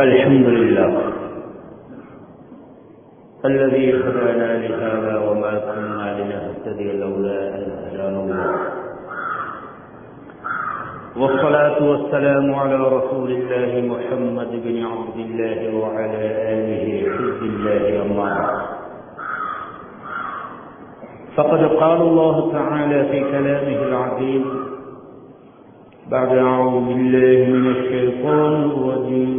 الحمد لله الذي هدانا لهذا وما كنا لنهتدي لولا أن هدانا الله، والصلاة والسلام على رسول الله محمد بن عبد الله وعلى آله حزب الله أما بعد، فقد قال الله تعالى في كلامه العظيم بعد أعوذ بالله من الشيطان الرجيم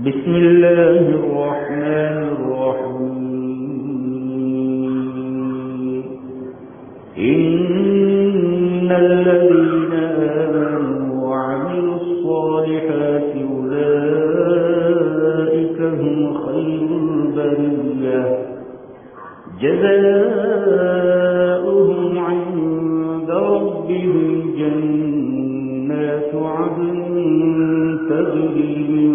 بسم الله الرحمن الرحيم إن الذين آمنوا وعملوا الصالحات أولئك هم خير البرية جزاؤهم عند ربهم جنات عدن تجري من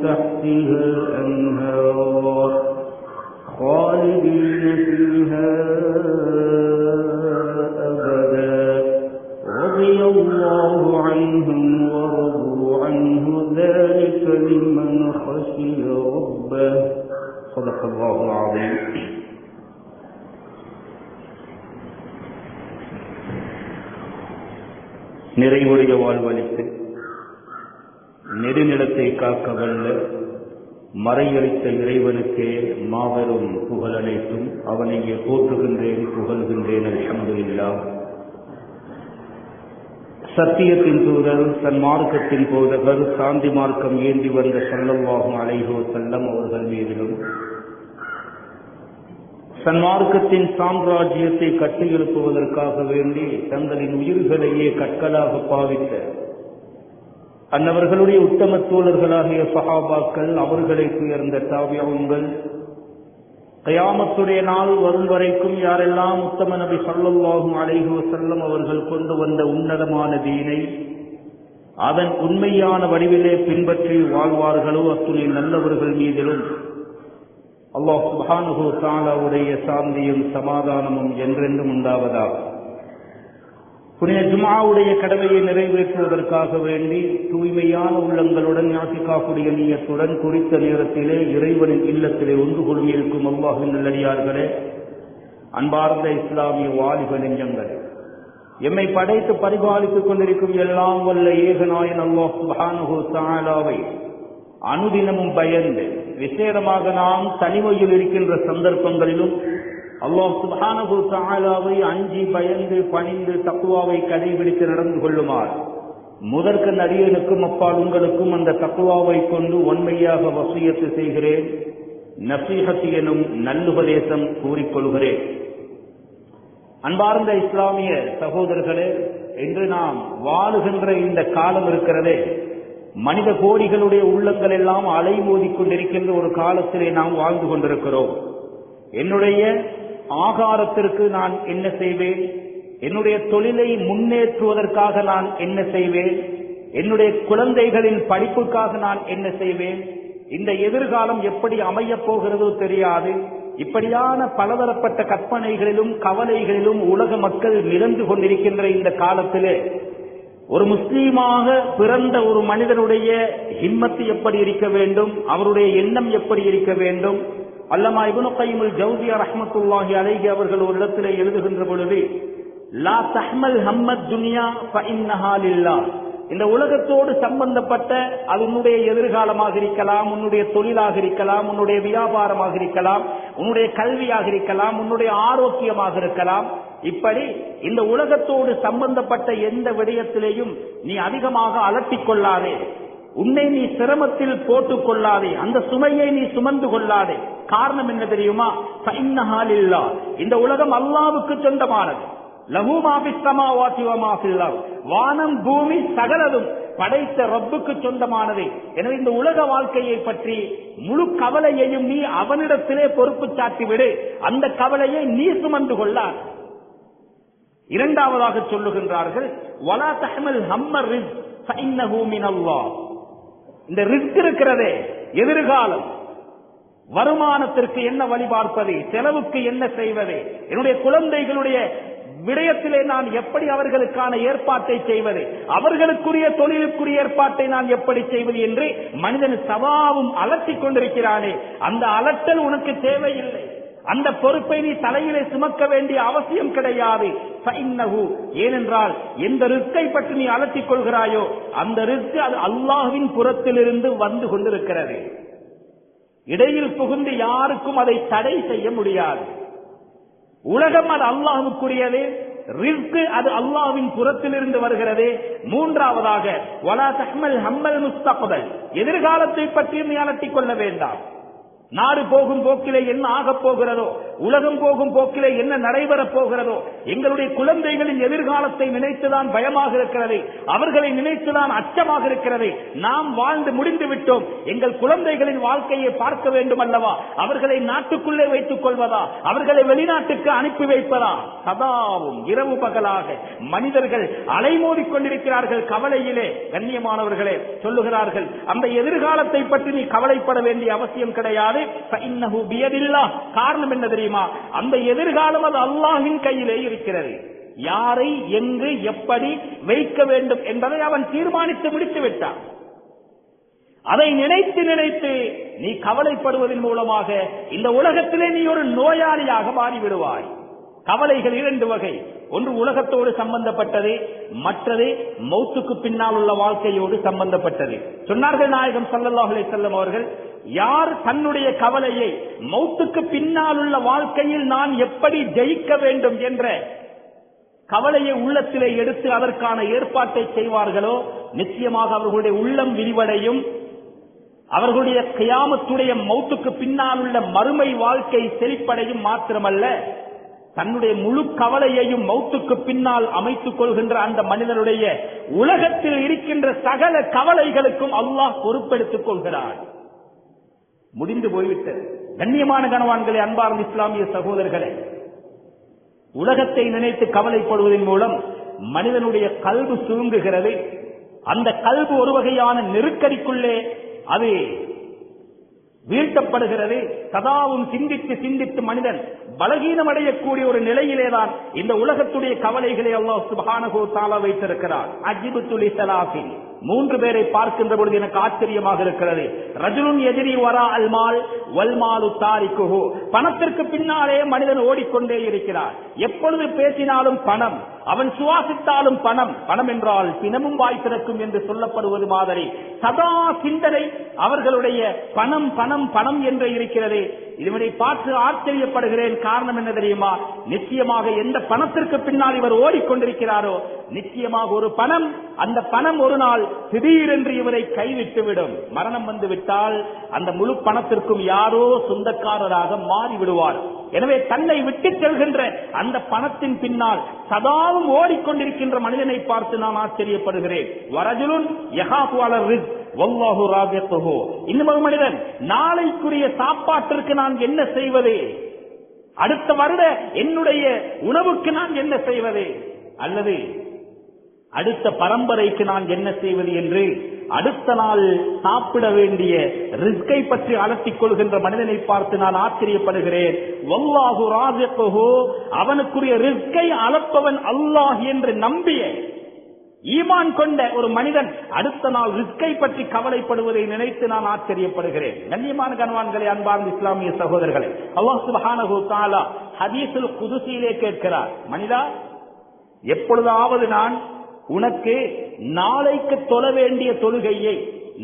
تحتها الأنهار خالدين فيها أبدا رضي الله عنهم ورضوا عنه ذلك لمن خشي ربه صدق الله العظيم. நிறைவுடைய வாழ்வழித்து நெடுநிலத்தை காக்க வல்ல மறையளித்த இறைவனுக்கே மாபெரும் புகழ் அனைத்தும் அவனையே போற்றுகின்றேன், புகழ்கின்றேன். அல்ஹம்துலில்லாஹ். சத்தியத்தின் தூதர், சன்மார்க்கத்தின் போதகர், சாந்தி மார்க்கம் ஏந்தி வந்த ஸல்லல்லாஹு அலைஹி வஸல்லம் அவர்கள் மீதிலும், சன்மார்க்கத்தின் சாம்ராஜ்யத்தை கட்டியெழுப்புவதற்காக வேண்டி தங்களின் உயிர்களையே கற்களாக பாவித்த அன்னவர்களுடைய உத்தம தோழர்களாகிய சஹாபாக்கள், அவர்களை உயர்ந்த தாபிஊன்கள், கியாமத்துடைய நாள் வரும் வரைக்கும் யாரெல்லாம் உத்தம நபி ஸல்லல்லாஹு அலைஹி வஸல்லம் அவர்கள் கொண்டு வந்த உன்னதமான தீனை அதன் உண்மையான வடிவிலே பின்பற்றி வாழ்வார்களோ அத்துணை நல்லவர்கள் மீதிலும் அல்லாஹ் சுப்ஹானஹு வ தஆலாவுடைய சாந்தியும் சமாதானமும் என்றென்றும் உண்டாவதாக. புனித ஜும்ஆவுடைய கடமையை நிறைவேற்றுவதற்காக வேண்டி தூய்மையான உள்ளங்களுடன் இஅ்திகாஃபுடைய நிய்யத்துடன் குறித்த நேரத்திலே இறைவனின் இல்லத்திலே ஒன்று குழுமியிருக்கும் அல்லாஹ்வின் நல்லடியார்களே, அன்பார்ந்த இஸ்லாமிய வாலிப நெஞ்சங்களே, எம்மை படைத்து பரிபாலித்துக் கொண்டிருக்கும் எல்லாம் வல்ல ஏகநாயன் அல்லாஹ் சுப்ஹானஹு வ தஆலாவை அனுதினமும் பயந்து, விசேடமாக நாம் தனிமையில் இருக்கின்ற சந்தர்ப்பங்களிலும் அல்லாஹ் சுப்ஹானஹு வ தஆலாவை அஞ்சி பயந்து பணிந்து தக்வாவை கடைபிடித்து நடந்து கொள்ளுமாறு முதற்க நடிகனுக்கும் அப்பால் உங்களுக்கும் அந்த தக்வாவை கொண்டு உண்மையாக வசியத்து செய்கிறேன், நசீஹத் எனும் நல்லுபதேசம் கூறிக்கொள்கிறேன். அன்பார்ந்த இஸ்லாமிய சகோதரர்களே, இன்று நாம் வாழுகின்ற இந்த காலம் இருக்கிறதே, மனித கோடிகளுடைய உள்ளங்கள் எல்லாம் அலைமோதிக் கொண்டிருக்கின்ற ஒரு காலத்திலே நாம் வாழ்ந்து கொண்டிருக்கிறோம். என்னுடைய ஆகாரத்திற்கு நான் என்ன செய்வேன், என்னுடைய தொழிலை முன்னேற்றுவதற்காக நான் என்ன செய்வேன், என்னுடைய குழந்தைகளின் படிப்புக்காக நான் என்ன செய்வேன், இந்த எதிர்காலம் எப்படி அமையப் போகிறதோ தெரியாது. இப்படியான பலதரப்பட்ட கற்பனைகளிலும் கவலைகளிலும் உலக மக்கள் மிதந்து கொண்டிருக்கின்ற இந்த காலத்திலே ஒரு முஸ்லீமாக பிறந்த ஒரு மனிதனுடைய ஹிம்மத்து எப்படி இருக்க வேண்டும், அவருடைய எண்ணம் எப்படி இருக்க வேண்டும். அல்லமா இப்னு கய்யிம் அல் ஜௌஸிய்யா ரஹ்மத்துல்லாஹி அலைஹி அவர்கள் ஒரு இடத்திலே எழுதுகின்ற பொழுது, லா தஹ்மல் ஹம்மத் துன்யா ஃபஇன்னஹா லில்லாஹ், இந்த உலகத்தோடு சம்பந்தப்பட்ட அது உன்னுடைய எதிர்காலமாக இருக்கலாம், உன்னுடைய தொழிலாக இருக்கலாம், உன்னுடைய வியாபாரமாக இருக்கலாம், உன்னுடைய கல்வியாக இருக்கலாம், உன்னுடைய ஆரோக்கியமாக இருக்கலாம். இப்படி இந்த உலகத்தோடு சம்பந்தப்பட்ட எந்த விடயத்திலேயும் நீ அதிகமாக அலட்டிக் கொள்ளாதே, உன்னை நீ சிரமத்தில் போட்டுக் கொள்ளாதே, அந்த சுமையை நீ சுமந்து கொள்ளாதே. காரணம் என்ன தெரியுமா? ஃபஇன்னஹா லில்லாஹ், இந்த உலகம் அல்லாஹ்வுக்கு சொந்தமானது. லஹு மா ஃபிஸ் ஸமாவாதி வ மா ஃபில் அர்த், வானம் பூமி சகலதும் படைத்த ரப்புக்கு சொந்தமானது. எனவே இந்த உலக வாழ்க்கையை பற்றி முழு கவலையையும் நீ அவனிடத்திலே பொறுப்பு சாட்டிவிடு, அந்த கவலையை நீ சுமந்து கொள்ளார். இரண்டாவதாக சொல்லுகின்றார்கள், வலா தஹ்மல் ஹம்மர் ரிஸ்க் ஃபஇன்னஹு மினல்லாஹ், இந்த ரிஸ்க் இருக்கிறதே எதிர்காலம், வருமானத்திற்கு என்ன வழி பார்ப்பது, செலவுக்கு என்ன செய்வது, என்னுடைய குழந்தைகளுடைய விடயத்திலே நான் எப்படி அவர்களுக்கான ஏற்பாட்டை செய்வது, அவர்களுக்குரிய தொழிலுக்குரிய ஏற்பாட்டை நான் எப்படி செய்வது என்று மனிதன் சவாவும் அலட்டிக் கொண்டிருக்கிறானே, அந்த அலட்டல் உனக்கு தேவையில்லை. அந்த பொறுப்பை நீ தலையிலே சுமக்க வேண்டிய அவசியம் கிடையாது. ஏனென்றால் எந்த ரிஸ்கை பற்றி நீ அலட்டிக் கொள்கிறாயோ அந்த ரிஸ்க் அது அல்லாஹ்வின் புறத்திலிருந்து வந்து கொண்டிருக்கிறது. இடையில் புகுந்து யாருக்கும் அதை தடை செய்ய முடியாது. உலகம் அது அல்லாஹ்வுக்குரியது, ரிஸ்க் அது அல்லாஹ்வின் புறத்திலிருந்து வருகிறது. மூன்றாவதாக வலா தஹ்மல் ஹம்மல் முஸ்தக்பல், எதிர்காலத்தை பற்றி நீ அலட்டிக் கொள்ள வேண்டாம். நாடு போகும் போக்கிலே என்ன ஆகப் போகிறதோ, உலகம் போகும் போக்கிலே என்ன நடைபெறப் போகிறதோ, எங்களுடைய குழந்தைகளின் எதிர்காலத்தை நினைத்துதான் பயமாக இருக்கிறது, அவர்களை நினைத்துதான் அச்சமாக இருக்கிறது. நாம் வாழ்ந்து முடிந்து விட்டோம், எங்கள் குழந்தைகளின் வாழ்க்கையை பார்க்க வேண்டும் அல்லவா? அவர்களை நாட்டுக்குள்ளே வைத்துக் கொள்வதா, அவர்களை வெளிநாட்டுக்கு அனுப்பி வைப்பதா? சதாவும் இரவு பகலாக மனிதர்கள் அலைமோதிக் கொண்டிருக்கிறார்கள் கவலையிலே. கண்ணியமானவர்களே சொல்லுகிறார்கள், அந்த எதிர்காலத்தை பற்றி நீ கவலைப்பட வேண்டிய அவசியம் கிடையாது. காரணம் என்ன தெரியுமா? அந்த எதிர்காலம் அது அல்லாஹ்வின் கையிலே இருக்கிறது. யாரை எங்கு எப்படி வைக்க வேண்டும் என்பதை அவன் தீர்மானித்து முடித்து விட்டான். அதை நினைத்து நினைத்து நீ கவலைப்படுவதன் மூலமாக இந்த உலகத்திலே நீ ஒரு நோயாளியாக மாறிவிடுவாய். கவலைகள் இரண்டு வகை. ஒன்று உலகத்தோடு சம்பந்தப்பட்டது, மற்றது மௌத்துக்கு பின்னால் உள்ள வாழ்க்கையோடு சம்பந்தப்பட்டது. சொன்னார்கள் நாயகம் ஸல்லல்லாஹு அலைஹி வஸல்லம் அவர்கள், யார் தன்னுடைய கவலையை மௌத்துக்கு பின்னால் உள்ள வாழ்க்கையில் நான் எப்படி ஜெயிக்க வேண்டும் என்ற கவலையை உள்ளத்திலே எடுத்து அதற்கான ஏற்பாட்டை செய்வார்களோ நிச்சயமாக அவர்களுடைய உள்ளம் விரிவடையும். அவர்களுடைய கியாமத்துடைய மௌத்துக்கு பின்னால் உள்ள மறுமை வாழ்க்கை செழிப்படையும். மாத்திரமல்ல, தன்னுடைய முழு கவலையையும் மௌத்துக்கு பின்னால் அமைத்துக் கொள்கின்ற அந்த மனிதனுடைய உலகத்தில் இருக்கின்ற சகல கவலைகளுக்கும் அல்லாஹ் பொறுப்பெடுத்துக் கொள்கிறார். முடிந்து போய்விட்டது. கண்ணியமான கனவான்களே, அன்பார்ந்த இஸ்லாமிய சகோதரர்களே, உலகத்தை நினைத்து கவலைப்படுவதன் மூலம் மனிதனுடைய கல்பு சுருங்குகிறது. அந்த கல்பு ஒரு வகையான நெருக்கடிக்குள்ளே அது வீழ்த்தப்படுகிறது. சதாவும் சிந்தித்து சிந்தித்து மனிதன் பலகீனம் அடையக்கூடிய ஒரு நிலையிலேதான் இந்த உலகத்துடைய கவலைகளை அல்லாஹ் சுப்ஹானஹு வ தஆலா வைத்திருக்கிறார். அஜிபுத்து லிஸலாஃபி, மூன்று பேரை பார்க்கின்ற பொழுது எனக்கு ஆச்சரியமாக இருக்கிறது. ரஜுலுன் யஜ்ரி வரா அல் மால் வல் மாலு தாரிகுஹு, பணத்திற்கு பின்னாலே மனிதன் ஓடிக்கொண்டே இருக்கிறார். எப்பொழுது பேசினாலும் பணம், அவன் சுவாசித்தாலும் பணம். பணம் என்றால் பிணமும் வாய் திறக்கும் என்று சொல்லப்படுவது மாதிரி சதா சிந்தனை அவர்களுடைய பணம் பணம் பணம் என்று இருக்கிறது. இதனை பார்த்து ஆச்சரியப்படுகிறேன். காரணம் என்ன தெரியுமா? நிச்சயமாக எந்த பணத்திற்கு பின்னால் இவர் ஓடிக்கொண்டிருக்கிறாரோ நிச்சயமாக ஒரு பணம், அந்த பணம் ஒரு நாள் திடீரென்று இவரை கைவிட்டுவிடும். மரணம் வந்து விட்டால் அந்த முழு பணத்திற்கும் யாரோ சொந்தக்காரராக மாறிவிடுவார். எனவே தன்னை விட்டு செல்கின்ற அந்த பணத்தின் பின்னால் சதாவும் ஓடிக்கொண்டிருக்கின்ற மனிதனை பார்த்து நான் ஆச்சரியப்படுகிறேன். வரஜுலுன் யஹாஃபு அலர் ரிஸ்க் வல்லாஹு ராஸிகுஹு, இன்னொரு மனிதன் நாளைக்குரிய சாப்பாட்டிற்கு நான் என்ன செய்வது, அடுத்த வருட என்னுடைய உணவுக்கு நான் என்ன செய்வது, அல்லது அடுத்த பரம்பரைக்கு நான் என்ன செய்வது என்று அடுத்த நாள் சாப்பிட வேண்டிய ரிஸ்கை பற்றி அலட்டிக் கொள்கின்ற மனிதனை பார்த்து நான் ஆச்சரியப்படுகிறேன். வல்லாஹு ராஸிகுஹு, அவனுக்குரிய ரிஸ்கை அளப்பவன் அல்லாஹ் என்று நம்பிய ஈமான் கொண்ட ஒரு மனிதன் அடுத்த நாள் ரிஸ்கை பற்றி கவலைப்படுவதை நினைத்து நான் ஆச்சரியப்படுகிறேன். கண்ணியமான கனவான்களே, அன்பார்ந்த இஸ்லாமிய சகோதரர்களே, அல்லாஹ் சுப்ஹானஹு வ தஆலா ஹதீஸுல் குதுஸிலே கேட்கிறார், மனிதா, எப்பொழுதாவது நான் உனக்கு நாளைக்கு தொழ வேண்டிய தொழுகையை,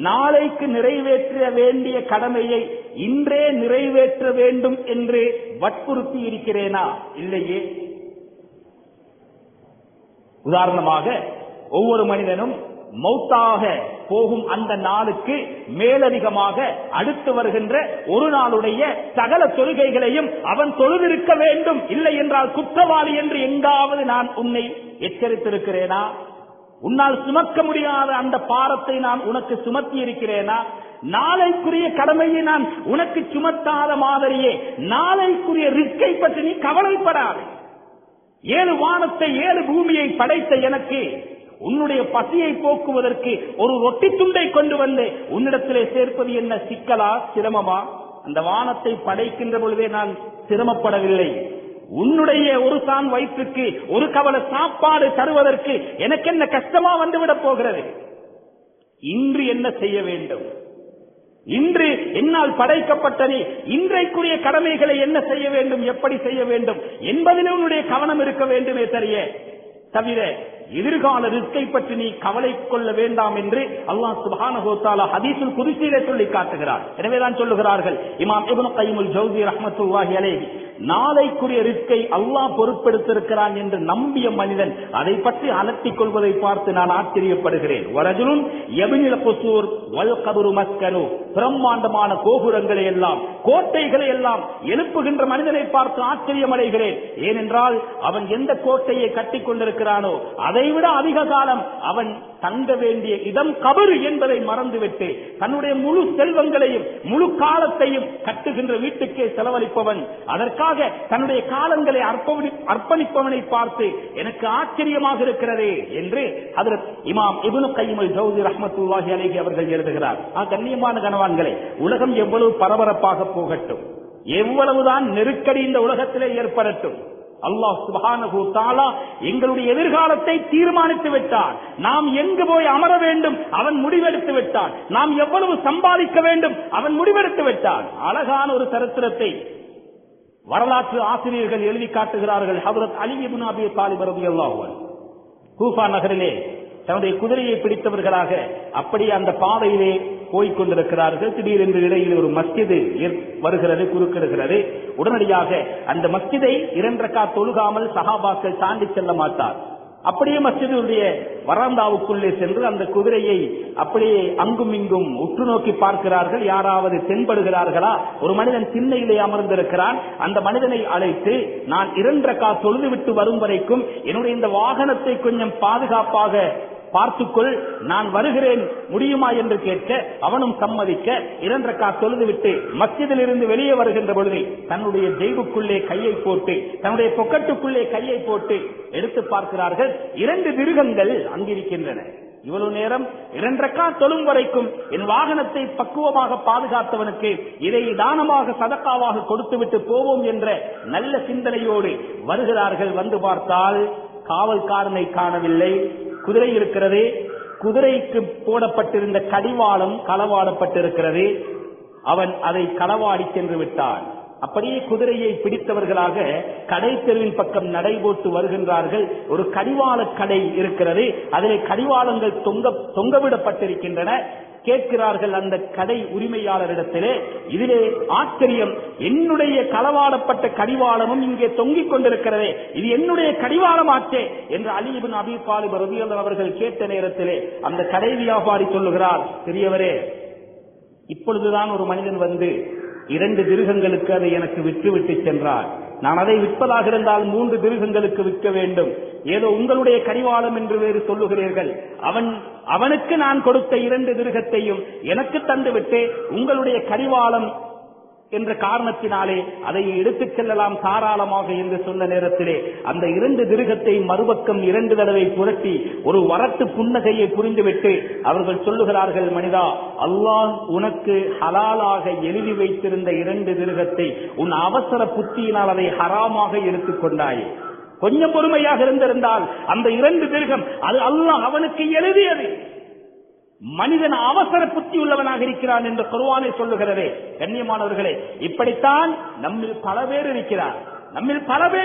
நாளைக்கு நிறைவேற்ற வேண்டிய கடமையை இன்றே நிறைவேற்ற வேண்டும் என்று வற்புறுத்தி இருக்கிறேனா? இல்லையே. உதாரணமாக, ஒவ்வொரு மனிதனும் மௌத்தாக போகும் அந்த நாளுக்கு மேலதிகமாக அடுத்து வருகின்ற ஒரு நாளுடைய சகல தொழுகைகளையும் அவன் தொழுதிருக்க வேண்டும். இல்லை என்றால் குற்றவாளி என்று எங்காவது நான் உன்னை எச்சரித்திருக்கிறேனா? உன்னால் சுமக்க முடியாத அந்த பாரத்தை நான் உனக்கு சுமத்தி இருக்கிறேனா? நாளைக்குரிய கடமையை நான் உனக்கு சுமத்தாத மாதிரியே நாளைக்குரிய ரிஸ்கை பற்றி நீ கவலைப்படாது. 7 வானத்தை 7 பூமியை படைத்த எனக்கு உன்னுடைய பசியை போக்குவதற்கு ஒரு ரொட்டி துண்டை கொண்டு வந்து உன்னிடத்திலே சேர்ப்பது என்ன சிக்கலா, சிரமமா? அந்த வானத்தை படைக்கின்ற பொழுதே நான் சிரமப்படவில்லை. உன்னுடைய ஒரு சான் வயிற்றுக்கு ஒரு கவலை சாப்பாடு தருவதற்கு எனக்கு என்ன கஷ்டமா வந்துவிடப் போகிறது? இன்று என்ன செய்ய வேண்டும்? இன்று என்னால் படைக்கப்பட்ட நீ இன்றைக்குரிய கடமைகளை என்ன செய்ய வேண்டும், எப்படி செய்ய வேண்டும் என்பதிலே உன்னுடைய கவனம் இருக்க வேண்டுமே தவிர எதிர்கால ரிஸ்கை பற்றி நீ கவலை கொள்ள வேண்டாம் என்று அல்லாஹ் சுப்ஹானஹு வ தஆலா ஹதீஸுல் குத்ஸியிலே சொல்லி காட்டுகிறார். எனவேதான் சொல்லுகிறார்கள் இமாம் இப்னு கய்யிமுல் ஜௌஸி ரஹ்மத்துல்லாஹி அலைஹி, நாளைக்குரிய ரிஸ்கை அல்லாஹ் பொறுப்பெடுத்திருக்கிறான் என்று நம்பிய மனிதன் அதை பற்றி அலட்டிக் கொள்வதை பார்த்து நான் ஆச்சரியப்படுகிறேன். வரஜுலுன் யப்னில் குசூர் வல் கபரு மஸ்கனு, பிரம்மாண்டமான கோபுரங்களை எல்லாம் கோட்டைகளை எல்லாம் எழுப்புகின்ற மனிதனை பார்த்து ஆச்சரியம் அடைகிறேன். ஏனென்றால் அவன் எந்த கோட்டையை கட்டிக் கொண்டிருக்கிறானோ அதைவிட அதிக காலம் அவன் தங்க வேண்டிய இடம் கபரு என்பதை மறந்துவிட்டு தன்னுடைய முழு செல்வங்களையும் முழு காலத்தையும் கட்டுகின்ற வீட்டுக்கே செலவழிப்பவன், அதற்காக தன்னுடைய காலங்களை அர்ப்பணிப்பவனை பார்த்து எனக்கு ஆச்சரியமாக இருக்கிறதே என்று ஹஜ்ரத் இமாம் இப்னு கய்யிமுல் ஜௌஸி ரஹ்மத்துல்லாஹி அலைஹி அவர்கள் எழுதுகிறார். கண்ணியமான கனவான்களே, உலகம் எவ்வளவு பரபரப்பாக போகட்டும், எவ்வளவுதான் நெருக்கடி இந்த உலகத்திலே ஏற்படட்டும், அல்லாஹ் சுப்ஹானஹு வ தஆலா எங்களுடைய எதிர்காலத்தை தீர்மானித்து விட்டார். நாம் எங்கு போய் அமர வேண்டும் அவன் முடிவெடுத்து விட்டான். நாம் எவ்வளவு சம்பாதிக்க வேண்டும் அவன் முடிவெடுத்து விட்டான். அழகான ஒரு சரித்திரத்தை வரலாற்று ஆசிரியர்கள் எழுதி காட்டுகிறார்கள். ஹஜ்ரத் அலி இப்னு அபீ தாலிப் ரலியல்லாஹு அன்ஹு கூஃபா நகரிலே தன்னுடைய குதிரையை பிடித்தவர்களாக அப்படியே அந்த பாதையிலே போய்கொண்டிருக்கிறார்கள். திடீரென்று இடையில் ஒரு மஸ்ஜிது வருகிறது, குறுக்கிடுகிறது. உடனடியாக அந்த மஸ்ஜிதை 2 ரக்காத் தொழுகாமல் சஹாபாக்கள் தாண்டி செல்ல மாட்டார். அப்படியே மஸ்ஜிதுடைய வராந்தாவுக்குள்ளே சென்று அந்த குதிரையை அப்படியே அங்கும் இங்கும் உற்று நோக்கி பார்க்கிறார்கள். யாராவது தென்படுகிறார்களா? ஒரு மனிதன் திண்ணையிலே அமர்ந்திருக்கிறான். அந்த மனிதனை அழைத்து, நான் 2 ரக்காத் தொழுது விட்டு வரும் வரைக்கும் என்னுடைய இந்த வாகனத்தை கொஞ்சம் பாதுகாப்பாக பார்த்துக்கொள், நான் வருகிறேன், முடியுமா என்று கேட்க அவனும் சம்மதிக்க 2 ரக்காத் தொழுது விட்டு மஸ்ஜிதில் இருந்து வெளியே வருகின்ற பொழுது தன்னுடைய ஜெய்புக்குள்ளே கையை போட்டு, தன்னுடைய பொக்கெட்டுக்குள்ளே கையை போட்டு எடுத்து பார்க்கிறார்கள். 2 திருகங்கள் அங்கிருக்கின்றன. இவ்வளவு நேரம் 2 ரக்காத் தொழும் வரைக்கும் என் வாகனத்தை பக்குவமாக பாதுகாத்தவனுக்கு இதை தானமாக சதக்காவாக கொடுத்துவிட்டு போவோம் என்ற நல்ல சிந்தனையோடு வருகிறார்கள். வந்து பார்த்தால் காவல்காரனை காணவில்லை. குதிரை இருக்கிறது. குதிரைக்கு போடப்பட்டிருந்த கடிவாளம் களவாடப்பட்டிருக்கிறது. அவன் அதை களவாடி சென்று விட்டான். அப்படியே குதிரையை பிடித்தவர்களாக கடை தெருவின் பக்கம் நடைபோட்டு வருகின்றார்கள். ஒரு கடிவாள கடை இருக்கிறது. அதிலே கடிவாளங்கள் தொங்கவிடப்பட்டிருக்கின்றன. கேட்கிறார்கள் அந்த கடை உரிமையாளரிடத்திலே, இதிலே ஆச்சரியம், என்னுடைய களவாடப்பட்ட கடிவாளமும் இங்கே தொங்கிக் கொண்டிருக்கிறதே, இது என்னுடைய கடிவாளமாச்சே என்று அலி இப்னு அபீ தாலிப் ரலியல்லாஹு அவர்கள் கேட்ட நேரத்திலே அந்த கடை வியாபாரி சொல்லுகிறார், பெரியவரே, இப்பொழுதுதான் ஒரு மனிதன் வந்து 2 திருகங்களுக்கு அதை எனக்கு விற்றுவிட்டு சென்றார். நான் அதை விற்பதாக இருந்தால் 3 திருகங்களுக்கு விற்க வேண்டும். ஏதோ உங்களுடைய கடிவாளம் என்று வேறு சொல்லுகிறீர்கள். அவனுக்கு நான் கொடுத்த 2 திருகத்தையும் எனக்கு தந்துவிட்டு உங்களுடைய கடிவாளம் என்ற காரணத்தினாலே அதை எடுத்துச் செல்லலாம் தாராளமாக என்று சொன்ன நேரத்திலே அந்த 2 திருகத்தை மறுபக்கம் 2 தடவை புரட்டி ஒரு வரட்டு புன்னகையை புரிந்துவிட்டு அவர்கள் சொல்லுகிறார்கள், மனிதா, அல்லாஹ் உனக்கு ஹலாலாக எழுதி வைத்திருந்த 2 திருகத்தை உன் அவசர புத்தியினால் அதை ஹராமாக எடுத்துக் கொண்டாயே. கொஞ்சம் பொறுமையாக இருந்திருந்தால் அந்த 2 திருகம் அது அல்லாஹ் அவனுக்கு எழுதியது. மனிதன் அவசர புத்தி உள்ளவனாக இருக்கிறான் என்று குர்ஆனே சொல்லுகிறதே. கண்ணியமானவர்களே, இப்படித்தான் நம்மில் பல பேர்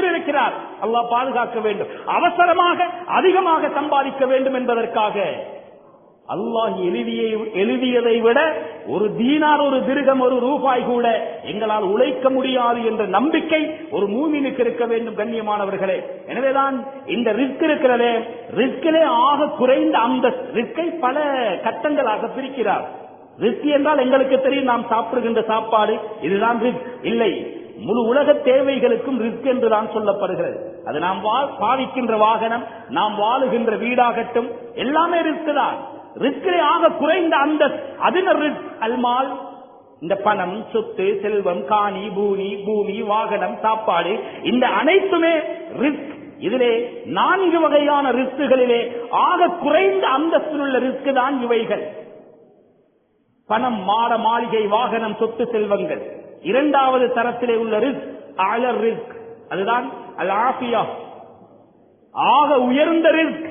இருக்கிறார். அல்லாஹ் பாதுகாக்க வேண்டும். அவசரமாக அதிகமாக சம்பாதிக்க வேண்டும் என்பதற்காக அல்லாஹ் எழுதியதை விட ஒரு தீனார், ஒரு திர்ஹம், ஒரு ரூபாய் கூட எங்களால் உழைக்க முடியாது என்ற நம்பிக்கை ஒரு மூமினுக்கு இருக்க வேண்டும். கண்ணியமானவர்களே, எனவேதான் இந்த ரிஸ்க் இருக்கிறதே, ரிஸ்கிலே ஆக குறைந்த அந்த ரிஸ்கை பல கட்டங்களாக பிரிக்கிறார். ரிஸ்க் என்றால் எங்களுக்கு தெரியும், நாம் சாப்பிடுகின்ற சாப்பாடு இதுதான் ரிஸ்க் இல்லை. முழு உலக தேவைகளுக்கும் ரிஸ்க் என்றுதான் சொல்லப்படுகிறது. அது நாம் பாவிக்கின்ற வாகனம், நாம் வாழுகின்ற வீடாகட்டும், எல்லாமே ரிஸ்க் தான். ரிஸ்கிலே ஆக குறைந்த அந்த அல்மால், இந்த பணம், சொத்து, செல்வம், காணி, பூமி, வாகனம், சாப்பாடு, இந்த அனைத்துமே ரிஸ்க். இதிலே 4 வகையான ரிஸ்குகளிலே ஆக குறைந்த அந்தஸ்தில் உள்ள ரிஸ்க் தான் இவைகள். பணம், மாட மாளிகை, வாகனம், சொத்து, செல்வங்கள். 2வது தரத்திலே உள்ள ரிஸ்க் அலர் ரிஸ்க், அதுதான் அல் ஆஃபியா, ஆக உயர்ந்த ரிஸ்க்.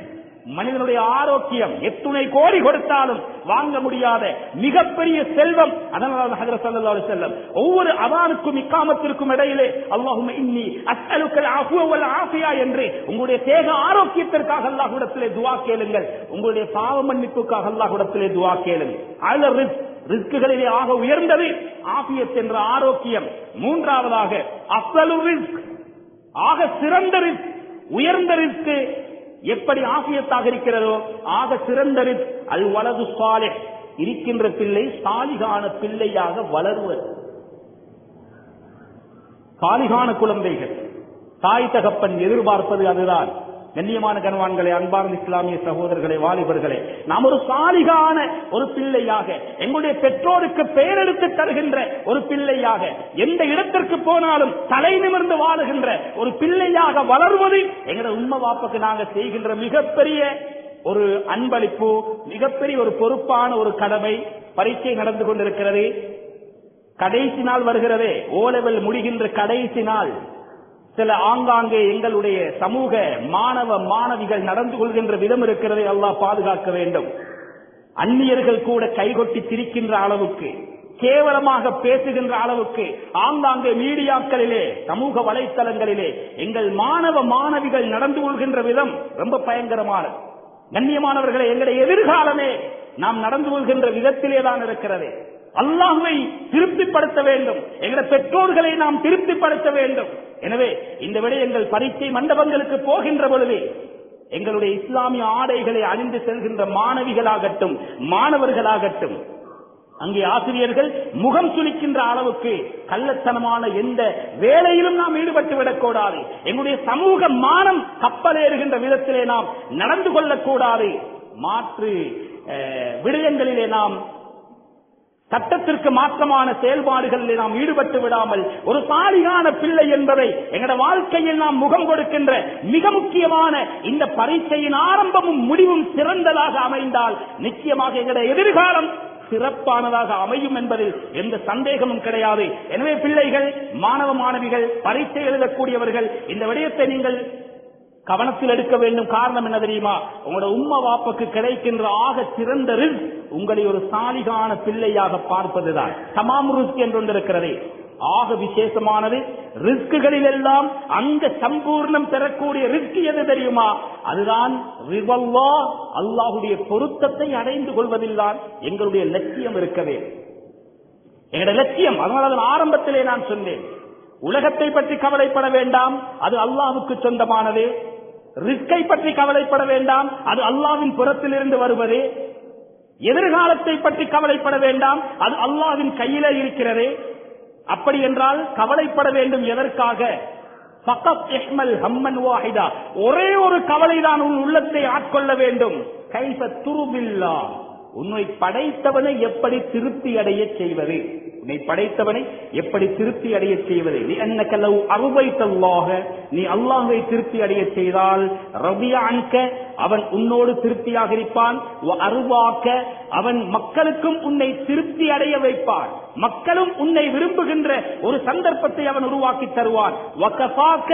மனிதனுடைய ஆரோக்கியம் எத்துணை கோடி கொடுத்தாலும் வாங்க முடியாத மிகப்பெரிய செல்வம். அதனால ஹஜ்ரத் ஸல்லல்லாஹு அலைஹி வஸல்லம் ஒவ்வொரு அதானுக்கும் இக்காமத்திற்கும் இடையிலே அல்லாஹும்ம இன்னி அஸ்அலுக்கல் அஃவ வல் ஆஃபியா என்று உங்களுடைய தேக ஆரோக்கியத்திற்காக அல்லாஹ்விடத்திலே துஆ கேளுங்கள், உங்களுடைய பாவ மன்னிப்புக்காக அல்லாஹ்விடத்திலே துஆ கேளுங்கள். அல ரிஸ்குகளிலே ஆக உயர்ந்தது ஆஃபியத் என்ற ஆரோக்கியம். மூன்றாவதாக அஃலு ரிஸ்க், ஆக சிறந்த ரிஸ்க், உயர்ந்த ரிஸ்க் எப்படி ஆஃபியத்தாக இருக்கிறதோ ஆக சிறந்த ரிஸ்க் அல் வலது சாலிஹ், இருக்கின்ற பிள்ளை சாலிகான பிள்ளையாக வளருவது. சாலிகான குழந்தைகள் தாய் தகப்பன் எதிர்பார்ப்பது அதுதான். கண்ணியமான கணவான்களே, அன்பார்ந்த இஸ்லாமிய சகோதரர்களே, வாலிபர்களே, நாம் ஒரு சாலிகான ஒரு பிள்ளையாக, எங்களுடைய பெற்றோருக்கு பெயரெடுத்து தருகின்ற ஒரு பிள்ளையாக, எந்த இடத்திற்கு போனாலும் தலை நிமிர்ந்து வாழுகின்ற ஒரு பிள்ளையாக வளர்வது எங்களுடைய உம்மா வாப்புக்கு நாங்கள் செய்கின்ற மிகப்பெரிய ஒரு அன்பளிப்பு, மிகப்பெரிய ஒரு பொறுப்பான ஒரு கடமை. பரீட்சை நடந்து கொண்டிருக்கிறது, கடைசி நாள் வருகிறதே, ஓ லெவல் முடிகின்ற கடைசி நாள். சில ஆங்காங்கே எங்களுடைய சமூக மாணவ மாணவிகள் நடந்து கொள்கின்ற விதம் இருக்கிறதை அல்லாஹ் பாதுகாக்க வேண்டும். அந்நியர்கள் கூட கைகொட்டி சிரிக்கின்ற அளவுக்கு, கேவலமாக பேசுகின்ற அளவுக்கு ஆங்காங்கே மீடியாக்களிலே, சமூக வலைத்தளங்களிலே எங்கள் மாணவ மாணவிகள் நடந்து கொள்கின்ற விதம் ரொம்ப பயங்கரமானது. கண்ணியமானவர்களை, எங்களுடைய எதிர்காலமே நாம் நடந்து கொள்கின்ற விதத்திலேதான் இருக்கிறது. அல்லாஹ்வை திருப்திப்படுத்த வேண்டும், எங்களுடைய பெற்றோர்களை நாம் திருப்திப்படுத்த வேண்டும். எனவே இந்த விடயங்கள் பரீட்சை மண்டபங்களுக்கு போகின்ற பொழுது எங்களுடைய இஸ்லாமிய ஆடைகளை அணிந்து செல்கின்ற மாணவிகளாகட்டும் மாணவர்களாகட்டும், அங்கே ஆசிரியர்கள் முகம் சுளிக்கின்ற அளவுக்கு கள்ளத்தனமான எந்த வேலையிலும் நாம் ஈடுபட்டு விடக்கூடாது. எங்களுடைய சமூக மானம் கப்பலேறுகின்ற விதத்திலே நாம் நடந்து கொள்ளக்கூடாது. மாற்று விடயங்களிலே நாம் சட்டத்திற்கு மாற்றமான செயல்பாடுகளில் நாம் ஈடுபட்டு விடாமல் ஒரு சாலிகான பிள்ளை என்பதை எங்களுடைய வாழ்க்கையில் நாம் முகம் கொடுக்கின்ற மிக முக்கியமான இந்த பரீட்சையின் ஆரம்பமும் முடிவும் சிறந்ததாக அமைந்தால் நிச்சயமாக எங்களுடைய எதிர்காலம் சிறப்பானதாக அமையும் என்பதில் எந்த சந்தேகமும் கிடையாது. எனவே பிள்ளைகள், மாணவ மாணவிகள், பரீட்சை எழுதக்கூடியவர்கள், இந்த விடயத்தை நீங்கள் கவனத்தில் எடுக்க வேண்டும். காரணம் என்ன தெரியுமா? உங்களோட உம்மா வாப்புக்கு கிடைக்கின்ற ஆக சிறந்த ரிஸ்க் உங்களை ஒரு சாலிகான பிள்ளையாக பார்ப்பதுதான். தமாம் ரிஸ்க் என்று ஒன்றிருக்கிறது, ஆக விசேஷமானது. ரிஸ்குகளில் எல்லாம் அங்க சம்பூர்ணம் பெறக்கூடிய ரிஸ்க் எது தெரியுமா? அதுதான் ரிவல்லாஹ், அல்லாஹுடைய பொருத்தத்தை அடைந்து கொள்வதில்தான் எங்களுடைய லட்சியம் இருக்கவே. எங்களுடைய லட்சியம், அதனால ஆரம்பத்திலே நான் சொன்னேன், உலகத்தை பற்றி கவலைப்பட வேண்டாம், அது அல்லாஹ்வுக்கு சொந்தமானது. ரிஸ்கை பற்றி கவலைப்பட வேண்டாம், அது அல்லாஹ்வின் புறத்திலிருந்து வருவது. எதிர்காலத்தை பற்றி கவலைப்பட வேண்டாம், அது அல்லாஹ்வின் கையிலே இருக்கிறது. அப்படி என்றால் கவலைப்பட வேண்டும் எதற்காக? ஃபகத் இஹ்மல் ஹம்மன் வாஹிதா, ஒரே ஒரு கவலைதான் உன் உள்ளத்தை ஆட்கொள்ள வேண்டும். கைஃப துருபில்லாஹ், உன்னை படைத்தவனை எப்படி திருப்தி அடைய செய்வது? உன்னை படைத்தவனை எப்படி திருப்தி அடைய செய்வது? நீ அன்னக லவ் அர்வைத்தல்லாஹ, நீ அல்லாஹ்வை திருப்தி அடைய செய்தால் ரபிய அன்க, அவன் உன்னோடு திருப்தியாக இருப்பான். வ அர்வாக, அவன் மக்களுக்கும் உன்னை திருப்தி அடைய வைப்பான். மக்களும் உன்னை விரும்புகின்ற ஒரு சந்தர்ப்பத்தை அவன் உருவாக்கி தருவான். வ கஃபாக,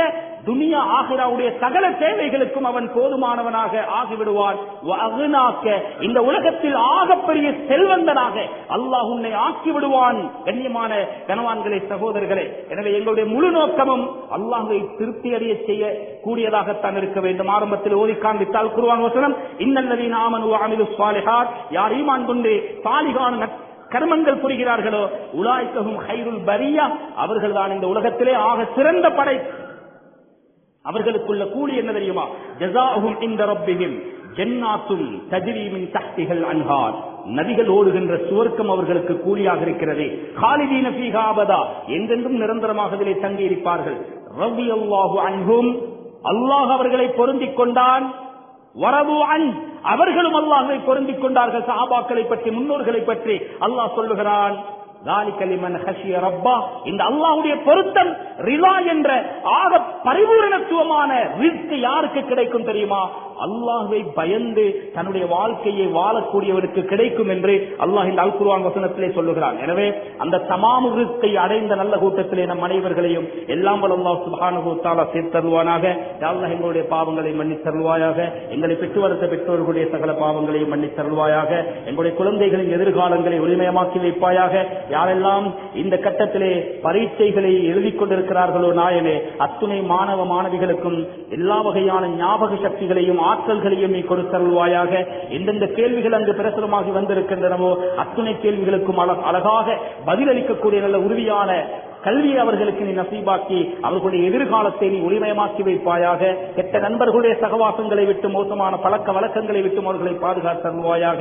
துனியா ஆகிராவுடைய சகல தேவைகளுக்கும் அவன் போதுமானவனாக ஆகிவிடுவான். வ அக்னாக, இந்த உலகத்தில் ஆகப்பெரிய செல்வந்தனாக அல்லாஹ் உன்னை ஆக்கி விடுவான். கண்ணியமான கனவான்களே, சகோதரர்களே, எனவே எங்களுடைய முழு நோக்கமும் அல்லாஹ்வை திருப்தி அடைய செய்ய கூடியதாகத்தான் இருக்க வேண்டும். ஆரம்பத்தில் ஓதி காண்பித்தால் குர்ஆன் வசனம், இன்னல்லதீன ஆமனு வ அமிலுஸ் ஸாலிஹாத், யார் ஈமான் கொண்டு சாலிகான கர்மங்கள் புரிகிறார்களோ உலாய்கஹும் கைருல் பரியா, அவர்கள்தான் இந்த உலகத்திலே ஆக சிறந்த படை. அவர்களுக்குள்ள கூலி என்ன தெரியுமா? ஜஸாஉஹும் இன்த ரப்பிஹிம் ஜன்னாத்துன் தஜ்ரி மின் தஹ்திஹல் அன்ஹார், நதிகள் ஓடுகின்ற சுவர்க்கம் அவர்களுக்கு கூலியாக இருக்கிறது. காலிதீன ஃபீஹா அபதா, என்றென்றும் நிரந்தரமாக அதிலே தங்கி இருப்பார்கள். ரலியல்லாஹு அன்ஹும், அல்லாஹ் அவர்களை பொருந்திக் கொண்டான். வரது அன், அவர்களும் அல்லாஹ்வை பொருந்திக் கொண்டார்கள். சஹாபாக்களை பற்றி, முன்னோர்களை பற்றி அல்லாஹ் சொல்லுகிறான். ذَلِكَ لِمَنْ خَشِيَ رَبَّهُ, இந்த அல்லாஹ்வுடைய பொருத்தம், ரிலா என்ற ஆக பரிபூரணத்துவமான ரிஸ்க் யாருக்கு கிடைக்கும் தெரியுமா? அல்லாஹ்வை பயந்து தன்னுடைய வாழ்க்கையை வாழக்கூடியவருக்கு கிடைக்கும் என்று அல்லாஹ் இந்த அல் குர்ஆன் வசனத்திலே சொல்லுகிறான். எனவே அந்த தமாமு ரிஸ்கை அடைந்த நல்ல கூட்டத்திலே நம் அனைவர்களையும் எல்லாம் வல்ல அல்லாஹ் சுப்ஹானஹு வ தஆலா சேர்த்தருவானாக. யா அல்லாஹ் எங்களுடைய பாவங்களை மன்னித்தருள்வாயாக. எங்களை பெற்று வளர்த்த பெற்றோர்களுடைய சகல பாவங்களையும் மன்னித்தருள்வாயாக. எங்களுடைய குழந்தைகளின் எதிர்காலங்களை ஒளிமயமாக்கி வைப்பாயாக. யாரெல்லாம் இந்த கட்டத்திலே பரீட்சைகளை எழுதிக் கொண்டிருக்கிறார்களோ நாயனே, அத்துணை மாணவ மாணவிகளுக்கும் எல்லா வகையான ஞாபக சக்திகளையும் ஆற்றல்களையும் நீ கொடுத்தருள்வாயாக. எந்தெந்த கேள்விகள் அங்கு பிரசுரமாகி வந்திருக்கின்றனவோ அத்துணை கேள்விகளுக்கும் அழகாக பதிலளிக்கக்கூடிய நல்ல உறுதியான கல்வியை அவர்களுக்கு நீ நசீபாக்கி அவர்களுடைய எதிர்காலத்தை நீ ஒளிமயமாக்கி வைப்பாயாக. கெட்ட நண்பர்களுடைய சகவாசங்களை விட்டு மோசமான பழக்க வழக்கங்களை விட்டு அவர்களை பாதுகாத்தருள்வாயாக.